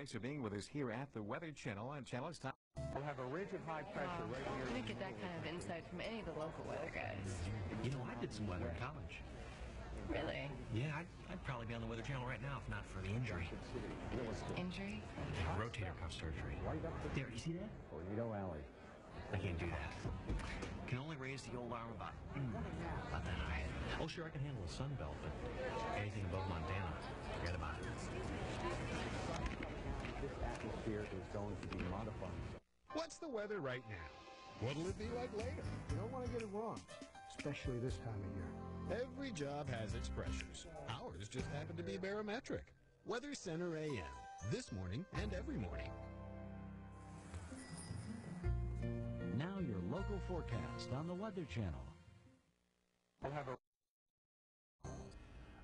Thanks for being with us here at the Weather Channel on Channel's Time. We'll have a ridge of high pressure right here. I didn't get that kind of insight from any of the local weather guys. You know, I did some weather in college. Really? Yeah, I'd probably be on the Weather Channel right now if not for the injury. Injury? Rotator cuff surgery. There, you see that? Tornado Alley. I can't do that. Can only raise the old arm about that high. Oh, sure, I can handle a sun belt, but anything above Montana, forget about it. This atmosphere is going to be modified. What's the weather right now? What'll it be like later? You don't want to get it wrong, especially this time of year. Every job has its pressures. Ours just happened to be barometric. Weather Center AM, this morning and every morning. Now your local forecast on the Weather Channel. We'll have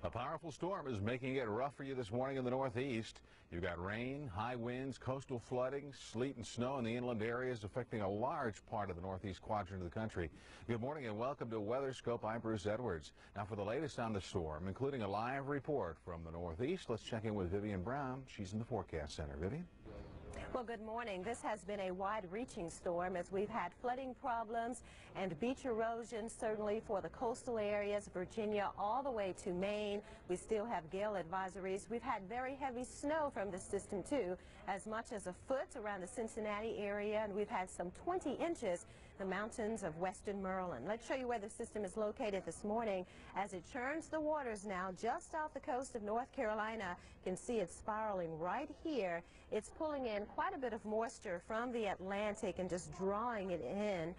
a powerful storm is making it rough for you this morning in the Northeast. You've got rain, high winds, coastal flooding, sleet and snow in the inland areas affecting a large part of the northeast quadrant of the country. Good morning and welcome to WeatherScope. I'm Bruce Edwards. Now for the latest on the storm, including a live report from the Northeast, let's check in with Vivian Brown. She's in the Forecast Center. Vivian? Well, good morning. This has been a wide-reaching storm as we've had flooding problems and beach erosion, certainly for the coastal areas, Virginia, all the way to Maine. We still have gale advisories. We've had very heavy snow from the system, too, as much as a foot around the Cincinnati area, and we've had some 20 inches in the mountains of western Maryland. Let's show you where the system is located this morning as it churns the waters now just off the coast of North Carolina. You can see it spiraling right here. It's pulling in quite a bit of moisture from the Atlantic and just drawing it in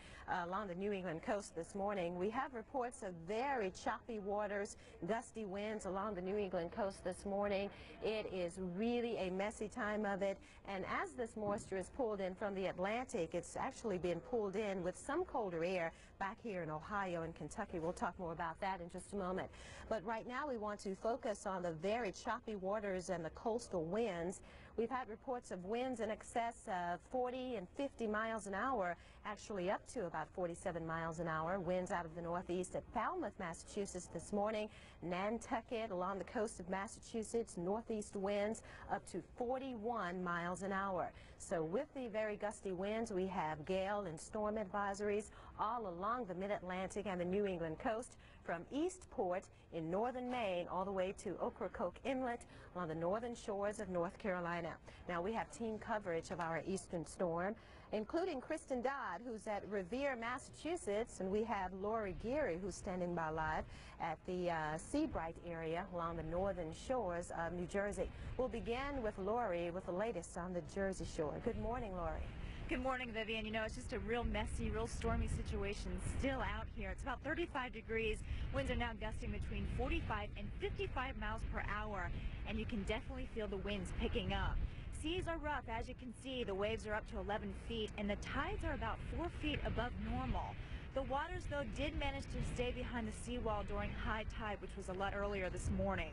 along the New England coast this morning. We have reports of very choppy waters, gusty winds along the New England coast this morning. It is really a messy time of it, and as this moisture is pulled in from the Atlantic, it's actually been pulled in with some colder air back here in Ohio and Kentucky. We'll talk more about that in just a moment. But right now we want to focus on the very choppy waters and the coastal winds. We've had reports of winds in excess of 40 and 50 miles an hour, actually up to about 47 miles an hour. Winds out of the northeast at Falmouth, Massachusetts this morning, Nantucket along the coast of Massachusetts, northeast winds up to 41 miles an hour. So with the very gusty winds, we have gale and storm advisories all along the mid-Atlantic and the New England coast, from Eastport in northern Maine all the way to Ocracoke Inlet on the northern shores of North Carolina. Now we have team coverage of our eastern storm, including Kristin Dodd, who's at REVERE, Massachusetts, and we have Lori Geary, who's standing by live at the Seabright area along the northern shores of New Jersey. We'll begin with Lori with the latest on the Jersey Shore. Good morning, Lori. Good morning, Vivian. You know, it's just a real messy, real stormy situation still out here. It's about 35 degrees. Winds are now gusting between 45 and 55 miles per hour, and you can definitely feel the winds picking up. Seas are rough. As you can see, the waves are up to 11 feet, and the tides are about 4 feet above normal. The waters, though, did manage to stay behind the seawall during high tide, which was a lot earlier this morning.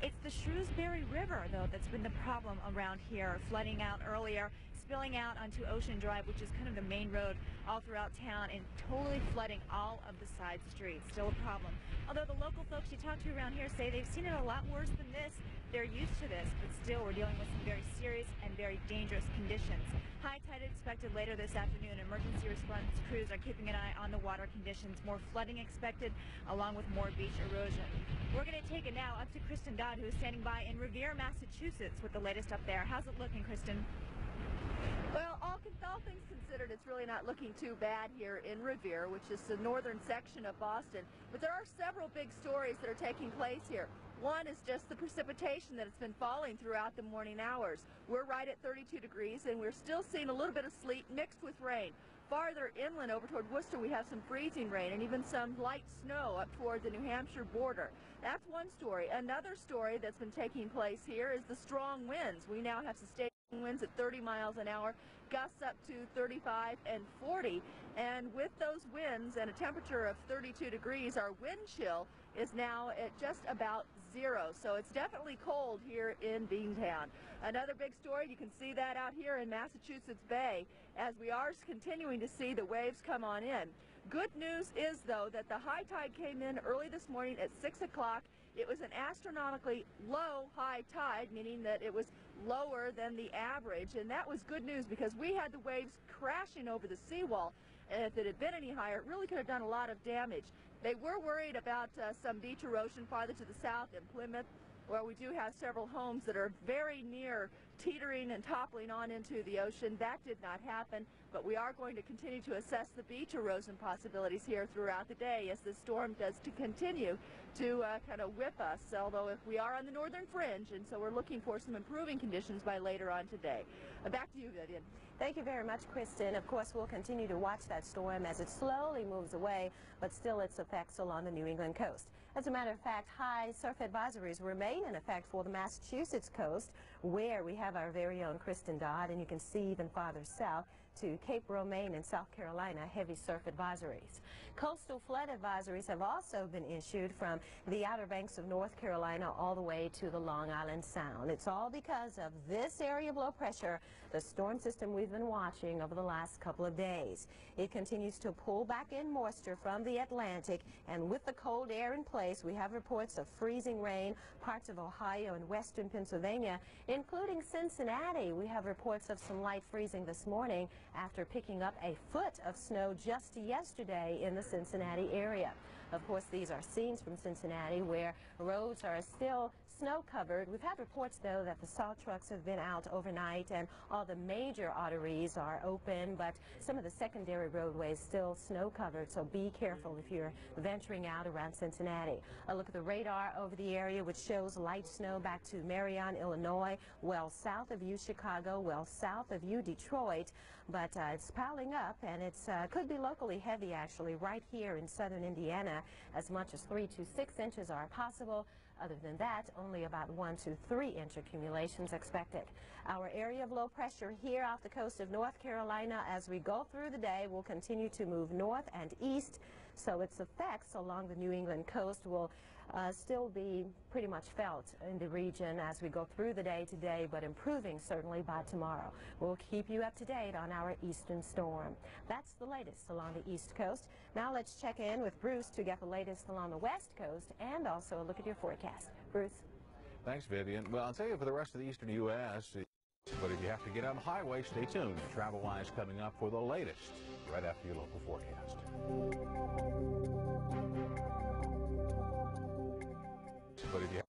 It's the Shrewsbury River, though, that's been the problem around here, flooding out earlier, spilling out onto Ocean Drive, which is kind of the main road all throughout town, and totally flooding all of the side streets. Still a problem. Although the local folks you talk to around here say they've seen it a lot worse than this. They're used to this, but still we're dealing with some very serious and very dangerous conditions. High tide expected later this afternoon. Emergency response crews are keeping an eye on the water conditions. More flooding expected, along with more beach erosion. We're going to take it now up to Kristin Dodd, who is standing by in REVERE, Massachusetts, with the latest up there. How's it looking, Kristin? Well, all things considered, it's really not looking too bad here in REVERE, which is the northern section of Boston. But there are several big stories that are taking place here. One is just the precipitation that has been falling throughout the morning hours. We're right at 32 degrees, and we're still seeing a little bit of sleet mixed with rain. Farther inland over toward Worcester, we have some freezing rain and even some light snow up toward the New Hampshire border. That's one story. Another story that's been taking place here is the strong winds. We now have sustained winds at 30 miles an hour, gusts up to 35 and 40. And with those winds and a temperature of 32 degrees, our wind chill is now at just about 0. So it's definitely cold here in Beantown. Another big story, you can see that out here in Massachusetts Bay as we are continuing to see the waves come on in. Good news is, though, that the high tide came in early this morning at 6 o'clock. It was an astronomically low high tide, meaning that it was lower than the average, and that was good news because we had the waves crashing over the seawall, and if it had been any higher, it really could have done a lot of damage. They were worried about some beach erosion farther to the south in Plymouth, where we do have several homes that are very near teetering and toppling on into the ocean. That did not happen, but we are going to continue to assess the beach erosion possibilities here throughout the day as this storm does to continue to kind of whip us, although if we are on the northern fringe, and so we're looking for some improving conditions by later on today. Back to you, Vivian. Thank you very much, Kristin. Of course, we'll continue to watch that storm as it slowly moves away, but still its effects along the New England coast. As a matter of fact, high surf advisories remain in effect for the Massachusetts coast, where we have our very own Kristin Dodd, and you can see even farther south to Cape Romaine in South Carolina, heavy surf advisories. Coastal flood advisories have also been issued from the Outer Banks of North Carolina all the way to the Long Island Sound. It's all because of this area of low pressure, the storm system we've been watching over the last couple of days. It continues to pull back in moisture from the Atlantic, and with the cold air in place, we have reports of freezing rain, parts of Ohio and western Pennsylvania, including Cincinnati. We have reports of some light freezing this morning after picking up a foot of snow just yesterday in the Cincinnati area. Of course, these are scenes from Cincinnati where roads are still snow-covered. We've had reports, though, that the salt trucks have been out overnight and all the major arteries are open, but some of the secondary roadways still snow-covered, so be careful if you're venturing out around Cincinnati. A look at the radar over the area, which shows light snow back to Marion, Illinois, well south of you, Chicago, well south of you, Detroit, but it's piling up, and it's could be locally heavy, actually, right here in southern Indiana. As much as 3 to 6 inches are possible. Other than that, only about 1 to 3 inch accumulations expected. Our area of low pressure here off the coast of North Carolina as we go through the day will continue to move north and east, so its effects along the New England coast will still be pretty much felt in the region as we go through the day today, but improving certainly by tomorrow. We'll keep you up to date on our eastern storm. That's the latest along the east coast. Now let's check in with Bruce to get the latest along the west coast and also a look at your forecast. Bruce. Thanks, Vivian. Well, I'll tell you for the rest of the eastern U.S., but if you have to get on the highway, stay tuned. Travel-wise coming up for the latest right after your local forecast. But if you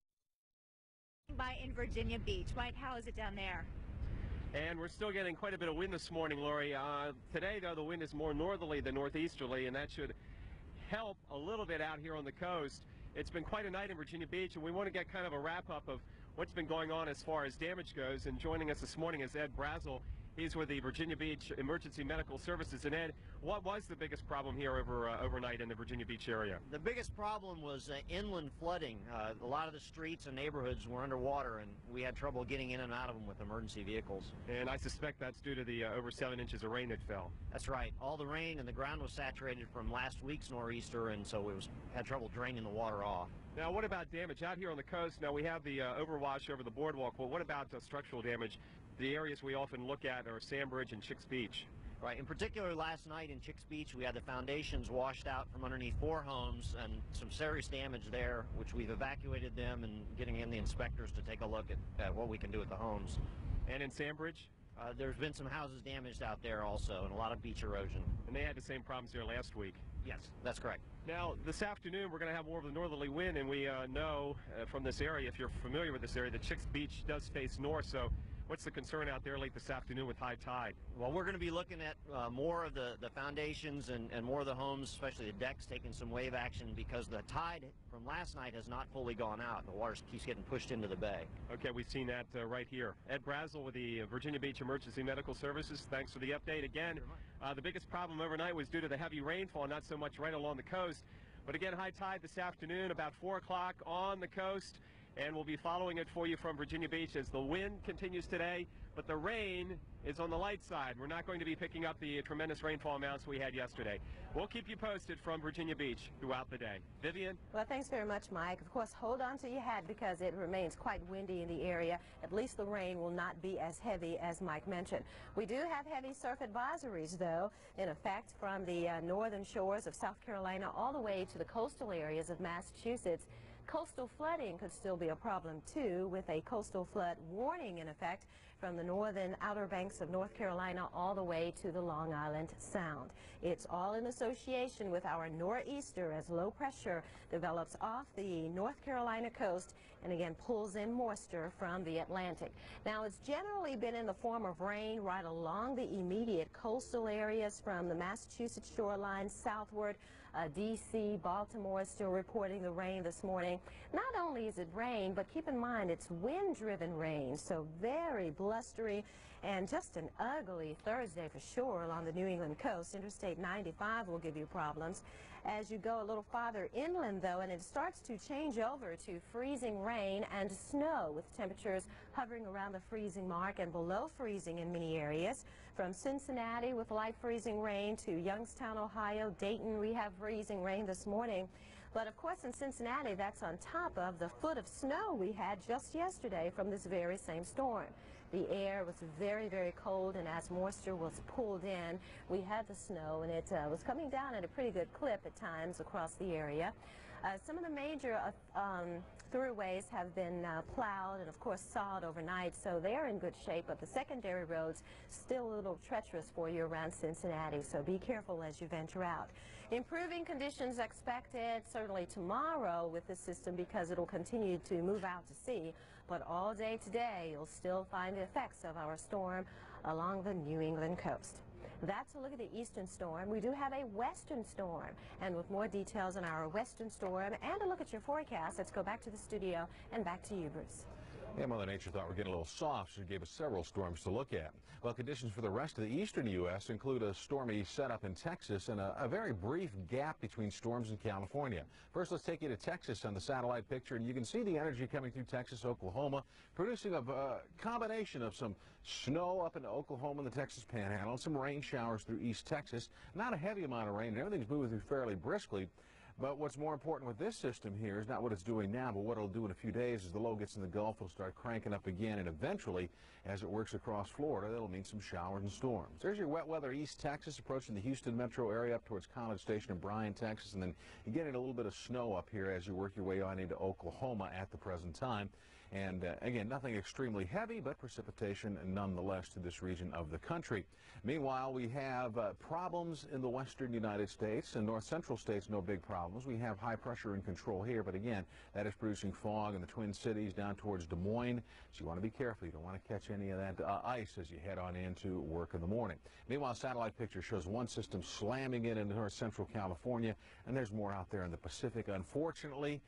by in Virginia Beach. Mike, how is it down there? And we're still getting quite a bit of wind this morning, Lori. Today, though, the wind is more northerly than northeasterly, and that should help a little bit out here on the coast. It's been quite a night in Virginia Beach, and we want to get kind of a wrap-up of what's been going on as far as damage goes. And joining us this morning is Ed Brazel. He's with the Virginia Beach Emergency Medical Services. And Ed, what was the biggest problem here overnight in the Virginia Beach area? The biggest problem was inland flooding. A lot of the streets and neighborhoods were underwater, and we had trouble getting in and out of them with emergency vehicles. And I suspect that's due to the over 7 inches of rain that fell. That's right. All the rain, and the ground was saturated from last week's nor'easter, and so had trouble draining the water off. Now, what about damage out here on the coast? Now, we have the overwash over the boardwalk. Well, what about structural damage? The areas we often look at are Sandbridge and Chicks Beach. Right. In particular, last night in Chicks Beach, we had the foundations washed out from underneath 4 homes and some serious damage there, which we've evacuated them and getting in the inspectors to take a look at what we can do with the homes. And in Sandbridge? There's been some houses damaged out there also, and a lot of beach erosion. And they had the same problems here last week? Yes, that's correct. Now, this afternoon, we're going to have more of the northerly wind, and we know from this area, if you're familiar with this area, that Chicks Beach does face north, so what's the concern out there late this afternoon with high tide? Well, we're going to be looking at more of the foundations and more of the homes, especially the decks, taking some wave action because the tide from last night has not fully gone out. The water keeps getting pushed into the bay. Okay, we've seen that right here. Ed Brazel with the Virginia Beach Emergency Medical Services. Thanks for the update. Again, the biggest problem overnight was due to the heavy rainfall, not so much right along the coast. But again, high tide this afternoon, about 4 o'clock on the coast. And we'll be following it for you from Virginia Beach as the wind continues today, but the rain is on the light side. We're not going to be picking up the tremendous rainfall amounts we had yesterday. We'll keep you posted from Virginia Beach throughout the day. Vivian? Well, thanks very much, Mike. Of course, hold on to your hat because it remains quite windy in the area. At least the rain will not be as heavy as Mike mentioned. We do have heavy surf advisories, though, in effect from the northern shores of South Carolina all the way to the coastal areas of Massachusetts. Coastal flooding could still be a problem too, with a coastal flood warning in effect from the northern Outer Banks of North Carolina all the way to the Long Island Sound. It's all in association with our nor'easter as low pressure develops off the North Carolina coast and again pulls in moisture from the Atlantic. Now, it's generally been in the form of rain right along the immediate coastal areas from the Massachusetts shoreline southward. D.C., Baltimore is still reporting the rain this morning. Not only is it rain, but keep in mind it's wind-driven rain, so very blustery and just an ugly Thursday for sure along the New England coast. Interstate 95 will give you problems. As you go a little farther inland, though, and it starts to change over to freezing rain and snow with temperatures hovering around the freezing mark and below freezing in many areas. From Cincinnati with light freezing rain to Youngstown, Ohio, Dayton, we have freezing rain this morning. But of course in Cincinnati, that's on top of the foot of snow we had just yesterday from this very same storm. The air was very, very cold, and as moisture was pulled in, we had the snow, and it was coming down at a pretty good clip at times across the area. Some of the major throughways have been plowed and of course sawed overnight, so they're in good shape, but the secondary roads still a little treacherous for you around Cincinnati, so be careful as you venture out. Improving conditions expected certainly tomorrow with this system because it'll continue to move out to sea, but all day today you'll still find the effects of our storm along the New England coast. That's a look at the eastern storm. We do have a western storm, and with more details on our western storm and a look at your forecast, let's go back to the studio and back to you, Bruce. Yeah, Mother Nature thought we're getting a little soft, so she gave us several storms to look at. Well, conditions for the rest of the eastern U.S. include a stormy setup in Texas and a very brief gap between storms in California. First, let's take you to Texas on the satellite picture, and you can see the energy coming through Texas, Oklahoma, producing a combination of some snow up into Oklahoma and the Texas Panhandle, and some rain showers through East Texas. Not a heavy amount of rain, and everything's moving through fairly briskly. But what's more important with this system here is not what it's doing now, but what it'll do in a few days as the low gets in the Gulf. It'll start cranking up again, and eventually, as it works across Florida, that'll mean some showers and storms. There's your wet weather East Texas approaching the Houston metro area up towards College Station and Bryan, Texas, and then you're getting a little bit of snow up here as you work your way on into Oklahoma at the present time. And again, nothing extremely heavy, but precipitation nonetheless to this region of the country. Meanwhile, we have problems in the western United States and north central states, no big problems. We have high pressure in control here, but again, that is producing fog in the Twin Cities down towards Des Moines. So you want to be careful. You don't want to catch any of that ice as you head on into work in the morning. Meanwhile, satellite picture shows one system slamming in north central California, and there's more out there in the Pacific. Unfortunately,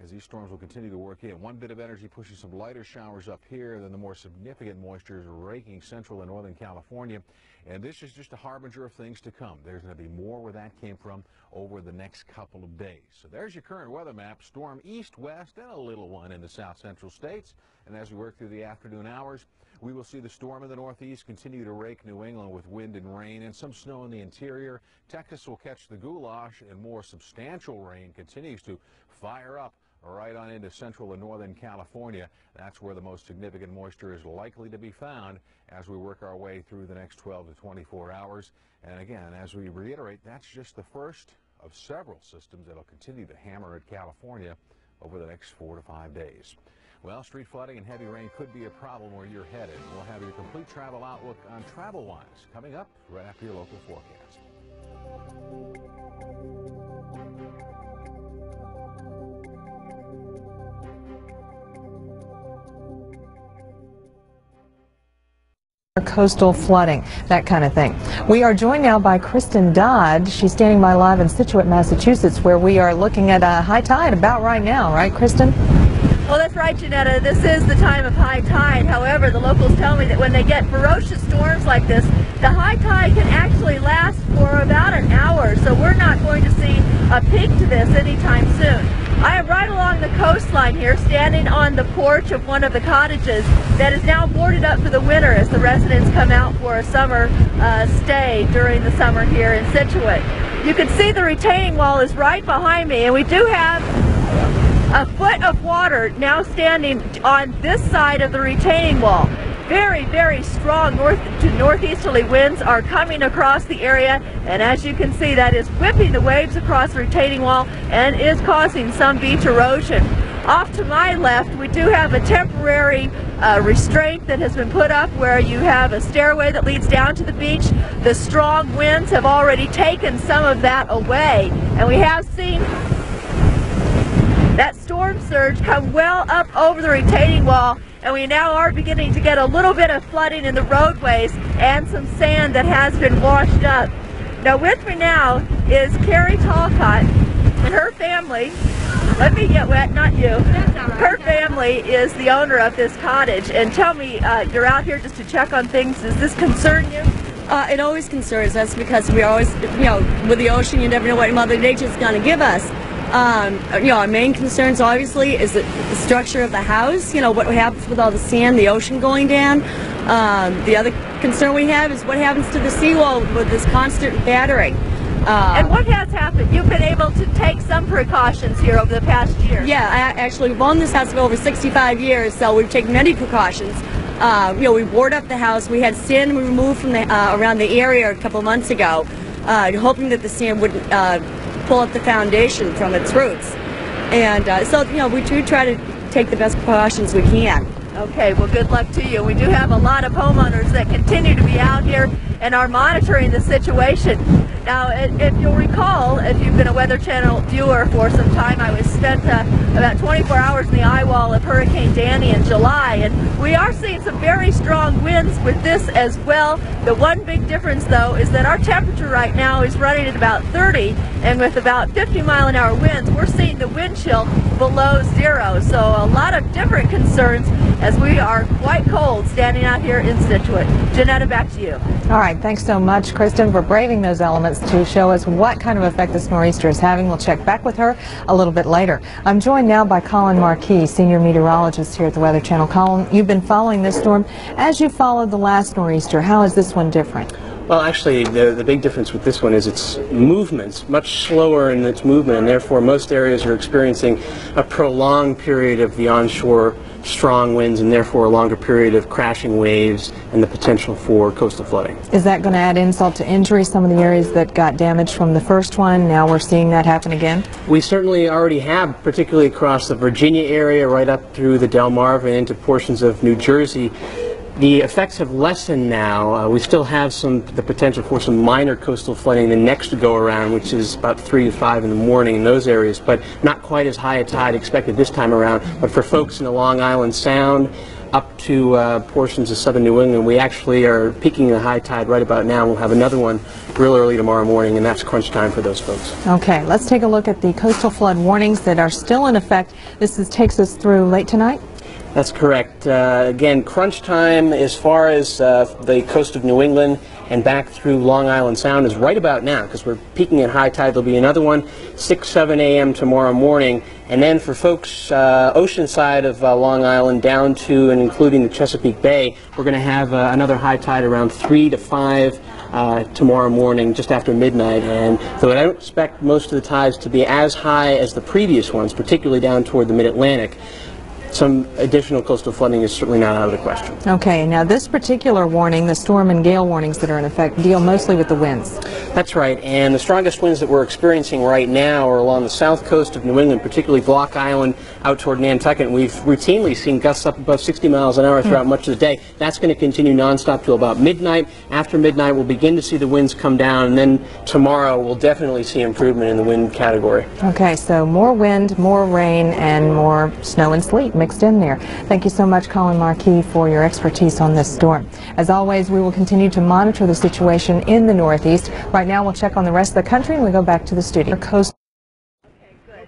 as these storms will continue to work in, one bit of energy pushing some lighter showers up here, then the more significant moisture is raking central and northern California. And this is just a harbinger of things to come. There's going to be more where that came from over the next couple of days. So there's your current weather map. Storm east-west and a little one in the south central states. And as we work through the afternoon hours, we will see the storm in the northeast continue to rake New England with wind and rain and some snow in the interior. Texas will catch the goulash, and more substantial rain continues to fire up right on into central and northern California. That's where the most significant moisture is likely to be found as we work our way through the next 12 to 24 hours. And again, as we reiterate, that's just the first of several systems that will continue to hammer at California over the next 4 to 5 days. Well, street flooding and heavy rain could be a problem where you're headed. We'll have your complete travel outlook on TravelWise coming up right after your local forecast. Coastal flooding, that kind of thing. We are joined now by Kristin Dodd. She's standing by live in Scituate, Massachusetts, where we are looking at a high tide about right now, right, Kristin? Well, that's right, Jeanetta. This is the time of high tide. However, the locals tell me that when they get ferocious storms like this, the high tide can actually last for about an hour, so we're not going to see a peak to this anytime soon. I am right along the coastline here, standing on the porch of one of the cottages that is now boarded up for the winter as the residents come out for a summer stay during the summer here in Scituate. You can see the retaining wall is right behind me, and we do have a foot of water now standing on this side of the retaining wall. Very, very strong north to northeasterly winds are coming across the area, and as you can see, that is whipping the waves across the retaining wall and is causing some beach erosion. Off to my left, we do have a temporary restraint that has been put up where you have a stairway that leads down to the beach. The strong winds have already taken some of that away, and we have seen that storm surge come well up over the retaining wall, and we now are beginning to get a little bit of flooding in the roadways and some sand that has been washed up. Now with me now is CARY Talcott and her family. Let me get wet, not you. Her family is the owner of this cottage. And tell me, you're out here just to check on things. Does this concern you? It always concerns us because we always, with the ocean, you never know what Mother Nature's going to give us. Our main concerns obviously is the structure of the house, what happens with all the sand, the ocean going down. The other concern we have is what happens to the seawall with this constant battering. And what has happened? You've been able to take some precautions here over the past year. Yeah, actually we've owned this house for over 65 years, so we've taken many precautions. We board up the house. We had sand removed from around the area a couple months ago, hoping that the sand would pull up the foundation from its roots. And we do try to take the best precautions we can. Okay, well good luck to you. We do have a lot of homeowners that continue to be out here and are monitoring the situation. Now, if you'll recall, if you've been a Weather Channel viewer for some time, I was spent about 24 hours in the eye wall of Hurricane Danny in July, and we are seeing some very strong winds with this as well. The one big difference, though, is that our temperature right now is running at about 30, and with about 50-mile-an-hour winds, we're seeing the wind chill below zero. So a lot of different concerns as we are quite cold standing out here in Scituate. Jeanetta, back to you. All right, thanks so much, Kristin, for braving those elements to show us what kind of effect this nor'easter is having. We'll check back with her a little bit later. I'm joined now by COLIN MARQUIS, senior meteorologist here at the Weather Channel. COLIN, you've been following this storm as you followed the last nor'easter. How is this one different? Well, actually, the big difference with this one is its movement's much slower in its movement, and therefore most areas are experiencing a prolonged period of the onshore strong winds, and therefore a longer period of crashing waves and the potential for coastal flooding. Is that going to add insult to injury? Some of the areas that got damaged from the first one, now we're seeing that happen again? We certainly already have, particularly across the Virginia area, right up through the Delmarva and into portions of New Jersey. The effects have lessened now. We still have the potential for some minor coastal flooding the next go around, which is about 3 to 5 in the morning in those areas, but not quite as high a tide expected this time around. But for folks in the Long Island Sound up to portions of southern New England, we actually are peaking the high tide right about now. We'll have another one real early tomorrow morning, and that's crunch time for those folks. Okay, let's take a look at the coastal flood warnings that are still in effect. This takes us through late tonight? That's correct. Again, crunch time as far as the coast of New England and back through Long Island Sound is right about now, because we're peaking at high tide. There'll be another one 6, 7 a.m. tomorrow morning. And then for folks ocean side of Long Island down to and including the Chesapeake Bay, we're going to have another high tide around 3 to 5 tomorrow morning, just after midnight. And so I don't expect most of the tides to be as high as the previous ones, particularly down toward the mid-Atlantic. Some additional coastal flooding is certainly not out of the question. Okay, now this particular warning, the storm and gale warnings that are in effect, deal mostly with the winds. That's right, and the strongest winds that we're experiencing right now are along the south coast of New England, particularly Block Island out toward Nantucket. We've routinely seen gusts up above 60 miles an hour throughout much of the day. That's going to continue nonstop till about midnight. After midnight, we'll begin to see the winds come down, and then tomorrow we'll definitely see improvement in the wind category. Okay, so more wind, more rain, and more snow and sleet mixed in there. Thank you so much, COLIN MARQUIS, for your expertise on this storm. As always, we will continue to monitor the situation in the Northeast. Right now, we'll check on the rest of the country, and we go back to the studio. Coast. Okay, good.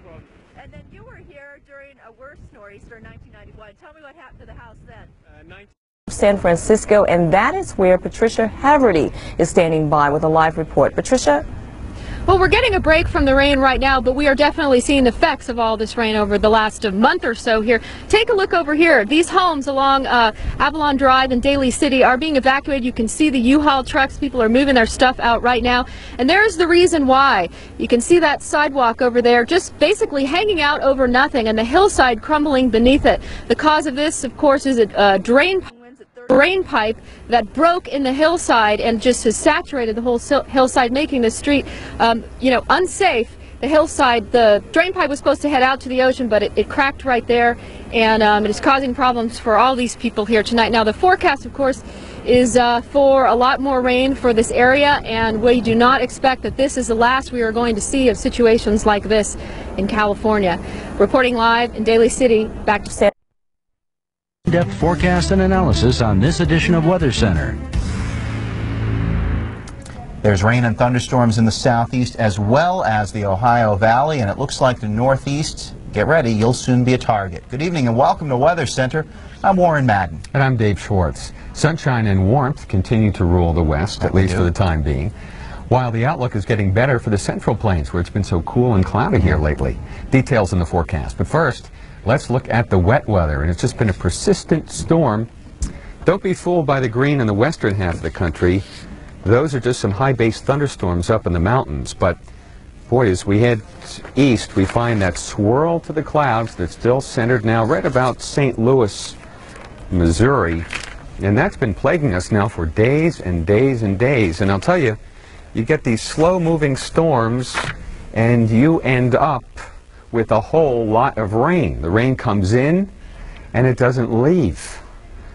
And then you were here during a worse nor'easter in 1991. Tell me what happened to the house then. San Francisco, and that is where Patricia HAVERLY is standing by with a live report. Patricia? Well, we're getting a break from the rain right now, but we are definitely seeing the effects of all this rain over the last month or so here. Take a look over here. These homes along Avalon Drive in DALYCITY are being evacuated. You can see the U-Haul trucks. People are moving their stuff out right now. And there's the reason why. You can see that sidewalk over there just basically hanging out over nothing and the hillside crumbling beneath it. The cause of this, of course, is a drain pipe that broke in the hillside and just has saturated the whole hillside, making the street, unsafe the hillside. The drain pipe was supposed to head out to the ocean, but it cracked right there, and it is causing problems for all these people here tonight. Now the forecast, of course, is for a lot more rain for this area, and we do not expect that this is the last we are going to see of situations like this in California. Reporting live in Daly City, back to Sarah. In-depth forecast and analysis on this edition of Weather Center. There's rain and thunderstorms in the southeast as well as the Ohio Valley, and it looks like the northeast. Get ready, you'll soon be a target. Good evening and welcome to Weather Center. I'm Warren Madden. And I'm Dave Schwartz. Sunshine and warmth continue to rule the west, at least for the time being, while the outlook is getting better for the central plains, where it's been so cool and cloudy here lately. Details in the forecast. But first, let's look at the wet weather, and it's just been a persistent storm. Don't be fooled by the green in the western half of the country. Those are just some high-base thunderstorms up in the mountains, but boy, as we head east, we find that swirl to the clouds that's still centered now right about St. Louis, Missouri, and that's been plaguing us now for days and days and days. And I'll tell you, you get these slow-moving storms, and you end up with a whole lot of rain. The rain comes in, and it doesn't leave.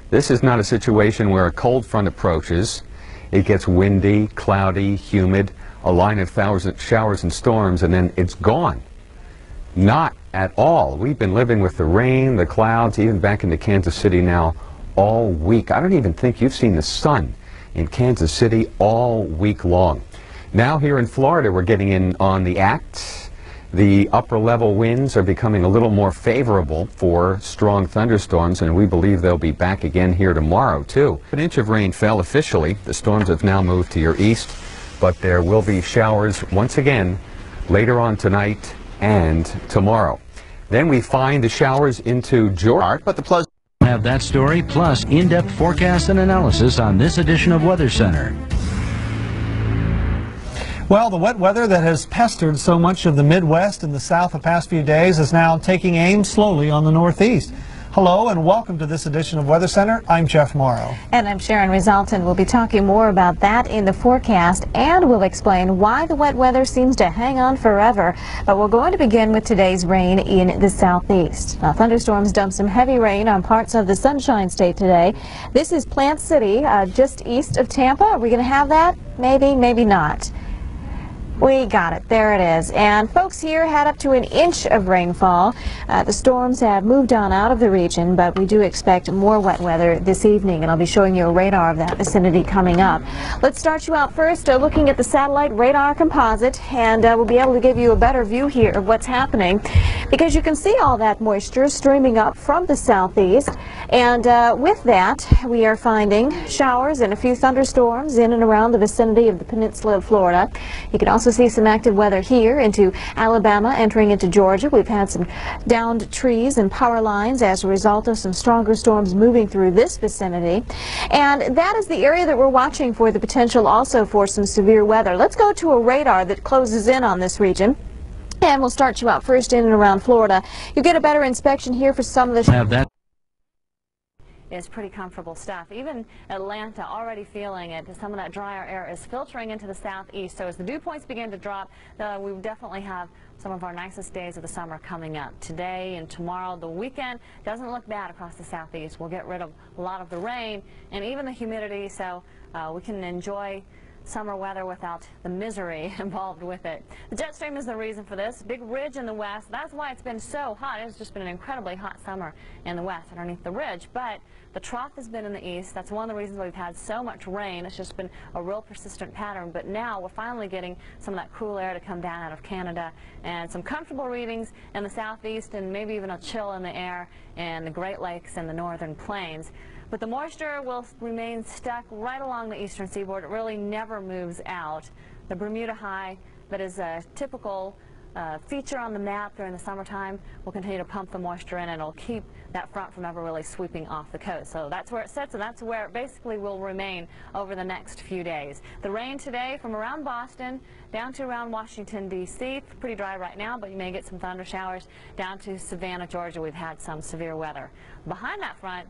This is not a situation where a cold front approaches. It gets windy, cloudy, humid, a line of showers and storms, and then it's gone. Not at all. We've been living with the rain, the clouds, even back into Kansas City now all week. I don't even think you've seen the sun in Kansas City all week long. Now here in Florida, we're getting in on the act. The upper level winds are becoming a little more favorable for strong thunderstorms, and we believe they'll be back again here tomorrow too. An inch of rain fell officially. The storms have now moved to your east, but there will be showers once again later on tonight and tomorrow. Then we find the showers into Georgia, but the plus have that story plus in-depth forecast and analysis on this edition of Weather Center. Well, the wet weather that has pestered so much of the Midwest and the South the past few days is now taking aim slowly on the Northeast. Hello and welcome to this edition of Weather Center. I'm Jeff Morrow. And I'm Sharon Resulton. We'll be talking more about that in the forecast, and we'll explain why the wet weather seems to hang on forever. But we're going to begin with today's rain in the southeast. Now, thunderstorms dumped some heavy rain on parts of the Sunshine State today. This is Plant City, just east of Tampa. Are we going to have that? Maybe, maybe not. We got it. There it is. And folks here had up to an inch of rainfall. The storms have moved on out of the region, but we do expect more wet weather this evening, and I'll be showing you a radar of that vicinity coming up. Let's start you out first looking at the satellite radar composite, and we'll be able to give you a better view here of what's happening, because you can see all that moisture streaming up from the southeast, and with that we are finding showers and a few thunderstorms in and around the vicinity of the peninsula of Florida. You can also see some active weather here into Alabama, entering into Georgia. We've had some downed trees and power lines as a result of some stronger storms moving through this vicinity. And that is the area that we're watching for the potential also for some severe weather. Let's go to a radar that closes in on this region. And we'll start you out first in and around Florida. You get a better inspection here for some of the is pretty comfortable stuff. Even Atlanta already feeling it. Some of that drier air is filtering into the southeast. So as the dew points begin to drop, we definitely have some of our nicest days of the summer coming up. Today and tomorrow, the weekend doesn't look bad across the southeast. We'll get rid of a lot of the rain and even the humidity, so we can enjoy summer weather without the misery involved with it. The jet stream is the reason for this. Big ridge in the west. That's why it's been so hot. It's just been an incredibly hot summer in the west underneath the ridge. But the trough has been in the east. That's one of the reasons why we've had so much rain. It's just been a real persistent pattern. But now we're finally getting some of that cool air to come down out of Canada, and some comfortable readings in the southeast, and maybe even a chill in the air in the Great Lakes and the northern plains. But the moisture will remain stuck right along the eastern seaboard. It really never moves out. The Bermuda High, that is a typical feature on the map during the summertime, will continue to pump the moisture in, and it'll keep that front from ever really sweeping off the coast. So that's where it sits, and that's where it basically will remain over the next few days. The rain today from around Boston down to around Washington, D.C. Pretty dry right now, but you may get some thunder showers. Down to Savannah, Georgia, we've had some severe weather. Behind that front,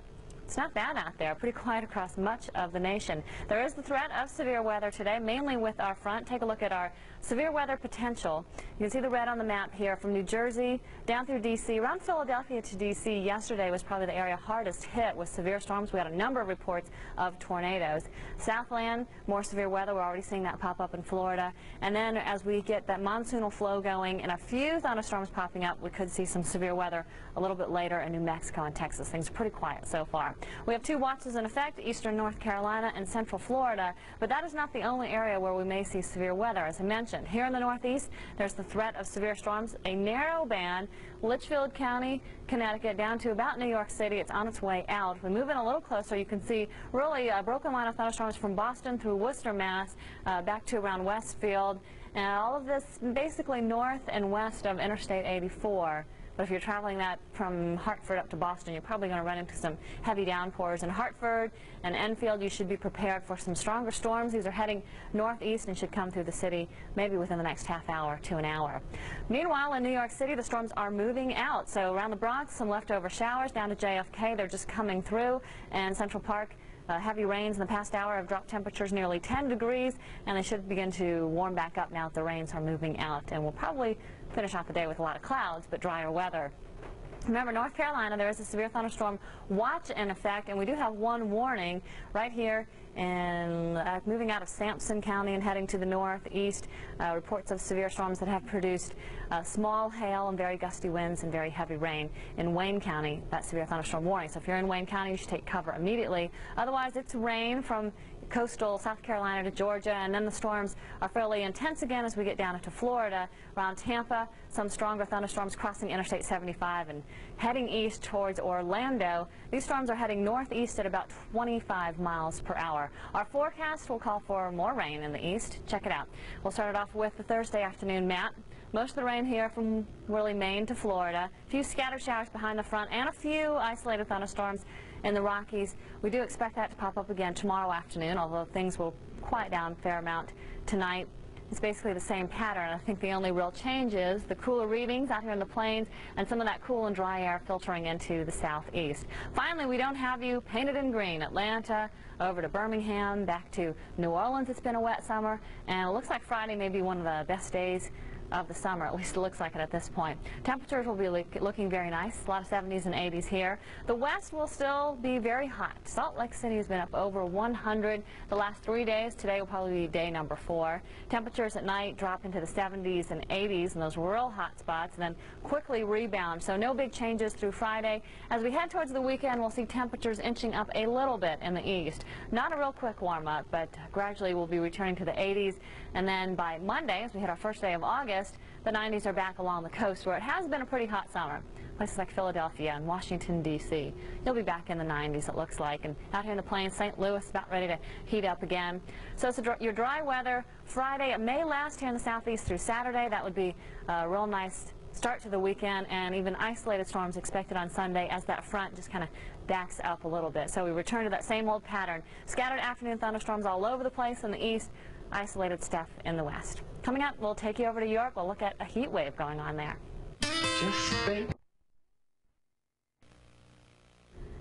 it's not bad out there. Pretty quiet across much of the nation. There is the threat of severe weather today, mainly with our front. Take a look at our severe weather potential. You can see the red on the map here from New Jersey down through D.C. Around Philadelphia to D.C. yesterday was probably the area hardest hit with severe storms. We had a number of reports of tornadoes. Southland, more severe weather. We're already seeing that pop up in Florida. And then as we get that monsoonal flow going and a few thunderstorms popping up, we could see some severe weather a little bit later in New Mexico and Texas. Things are pretty quiet so far. We have 2 watches in effect, eastern North Carolina and central Florida, but that is not the only area where we may see severe weather. As I mentioned, here in the Northeast, there's the threat of severe storms, a narrow band, Litchfield County, Connecticut, down to about New York City. It's on its way out. If we move in a little closer, you can see really a broken line of thunderstorms from Boston through Worcester, Mass, back to around Westfield, and all of this basically north and west of Interstate 84. But if you're traveling that from Hartford up to Boston, you're probably going to run into some heavy downpours. In Hartford and Enfield, you should be prepared for some stronger storms. These are heading northeast and should come through the city maybe within the next half hour to an hour. Meanwhile, in New York City, the storms are moving out. So around the Bronx, some leftover showers down to JFK. They're just coming through. And Central Park, heavy rains in the past hour have dropped temperatures nearly 10 degrees, and they should begin to warm back up now that the rains are moving out. And we'll probably finish off the day with a lot of clouds, but drier weather. Remember, North Carolina, there is a severe thunderstorm watch in effect, and we do have one warning right here and moving out of Sampson County and heading to the northeast. Reports of severe storms that have produced small hail and very gusty winds and very heavy rain in Wayne County. That severe thunderstorm warning. So if you're in Wayne County, you should take cover immediately. Otherwise, it's rain from coastal South Carolina to Georgia, and then the storms are fairly intense again as we get down into Florida. Around Tampa, some stronger thunderstorms crossing Interstate 75 and heading east towards Orlando. These storms are heading northeast at about 25 miles per hour. Our forecast will call for more rain in the east. Check it out. We'll start it off with the Thursday afternoon map. Most of the rain here from really Maine to Florida. A few scattered showers behind the front and a few isolated thunderstorms in the Rockies. We do expect that to pop up again tomorrow afternoon, although things will quiet down a fair amount tonight. It's basically the same pattern. I think the only real change is the cooler readings out here in the plains and some of that cool and dry air filtering into the southeast. Finally, we don't have you painted in green. Atlanta, over to Birmingham, back to New Orleans. It's been a wet summer, and it looks like Friday may be one of the best days of the summer. At least it looks like it at this point. Temperatures will be looking very nice. A lot of 70s and 80s here. The west will still be very hot. Salt Lake City has been up over 100 the last 3 days. Today will probably be day number 4. Temperatures at night drop into the 70s and 80s in those real hot spots and then quickly rebound. So no big changes through Friday. As we head towards the weekend, we'll see temperatures inching up a little bit in the east. Not a real quick warm up, but gradually we'll be returning to the 80s. And then by Monday, as we hit our first day of August, the 90s are back along the coast where it has been a pretty hot summer. Places like Philadelphia and Washington, D.C. You'll be back in the 90s, it looks like. And out here in the plains, St. Louis about ready to heat up again. So it's your dry weather Friday. It may last here in the southeast through Saturday. That would be a real nice start to the weekend, and even isolated storms expected on Sunday as that front just kind of backs up a little bit. So we return to that same old pattern. Scattered afternoon thunderstorms all over the place in the east, isolated stuff in the west. Coming up, we'll take you over to Europe. We'll look at a heat wave going on there.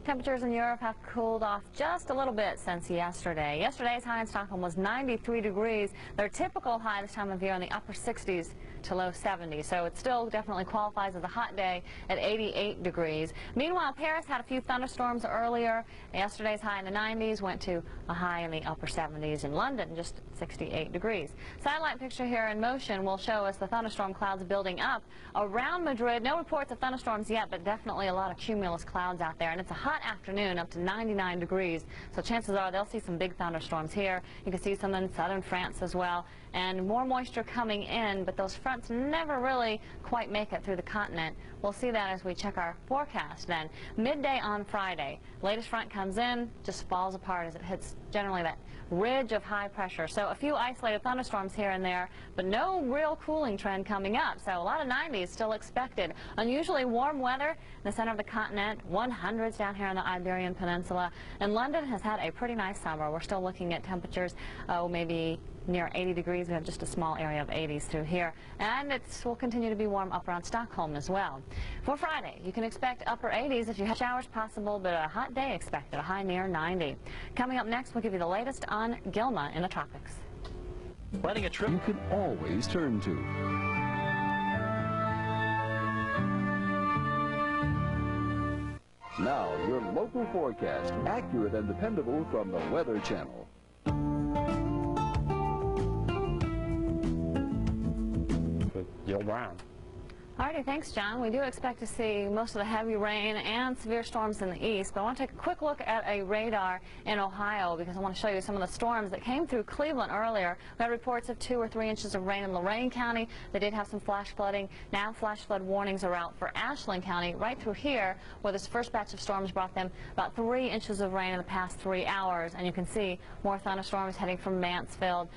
Temperatures in Europe have cooled off just a little bit since yesterday. Yesterday's high in Stockholm was 93 degrees. Their typical high this time of year in the upper 60s to low 70s. So it still definitely qualifies as a hot day at 88 degrees. Meanwhile, Paris had a few thunderstorms earlier. Yesterday's high in the 90s went to a high in the upper 70s. In London, just 68 degrees. Satellite picture here in motion will show us the thunderstorm clouds building up around Madrid. No reports of thunderstorms yet, but definitely a lot of cumulus clouds out there. And it's a hot afternoon up to 99 degrees. So chances are they'll see some big thunderstorms here. You can see some in southern France as well. And more moisture coming in, but those fronts never really quite make it through the continent. We'll see that as we check our forecast then. Midday on Friday, latest front comes in, just falls apart as it hits generally that ridge of high pressure. So a few isolated thunderstorms here and there, but no real cooling trend coming up. So a lot of 90s still expected. Unusually warm weather in the center of the continent, 100s down here on the Iberian Peninsula. And London has had a pretty nice summer. We're still looking at temperatures maybe near 80 degrees. We have just a small area of 80s through here. And it will continue to be warm up around Stockholm as well. For Friday, you can expect upper 80s if you have showers possible, but a hot day expected, a high near 90. Coming up next, we'll give you the latest on Gilma in the tropics. Planning a trip you can always turn to. Now, your local forecast, accurate and dependable from the Weather Channel. Jill Brown. Alrighty, thanks, John. We do expect to see most of the heavy rain and severe storms in the east, but I want to take a quick look at a radar in Ohio because I want to show you some of the storms that came through Cleveland earlier. We had reports of 2 or 3 inches of rain in Lorain County. They did have some flash flooding. Now flash flood warnings are out for Ashland County right through here, where this first batch of storms brought them about 3 inches of rain in the past 3 hours. And you can see more thunderstorms heading from Mansfield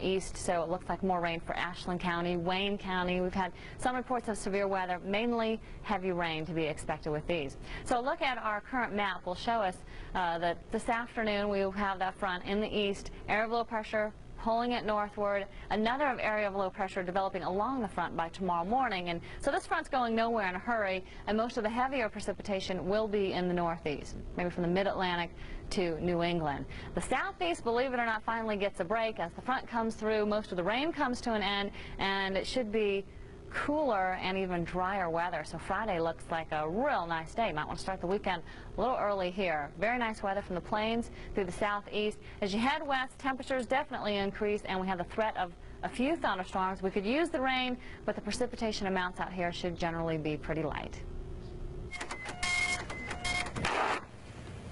east, so it looks like more rain for Ashland County, Wayne County. We've had some reports of severe weather, mainly heavy rain to be expected with these. So a look at our current map will show us that this afternoon we will have that front in the east, area of low pressure pulling it northward, another area of low pressure developing along the front by tomorrow morning. And so this front's going nowhere in a hurry, and most of the heavier precipitation will be in the northeast, maybe from the mid-Atlantic to New England. The southeast, believe it or not, finally gets a break. As the front comes through, most of the rain comes to an end, and it should be cooler and even drier weather. So Friday looks like a real nice day. Might want to start the weekend a little early here. Very nice weather from the plains through the southeast. As you head west, temperatures definitely increase, and we have the threat of a few thunderstorms. We could use the rain, but the precipitation amounts out here should generally be pretty light.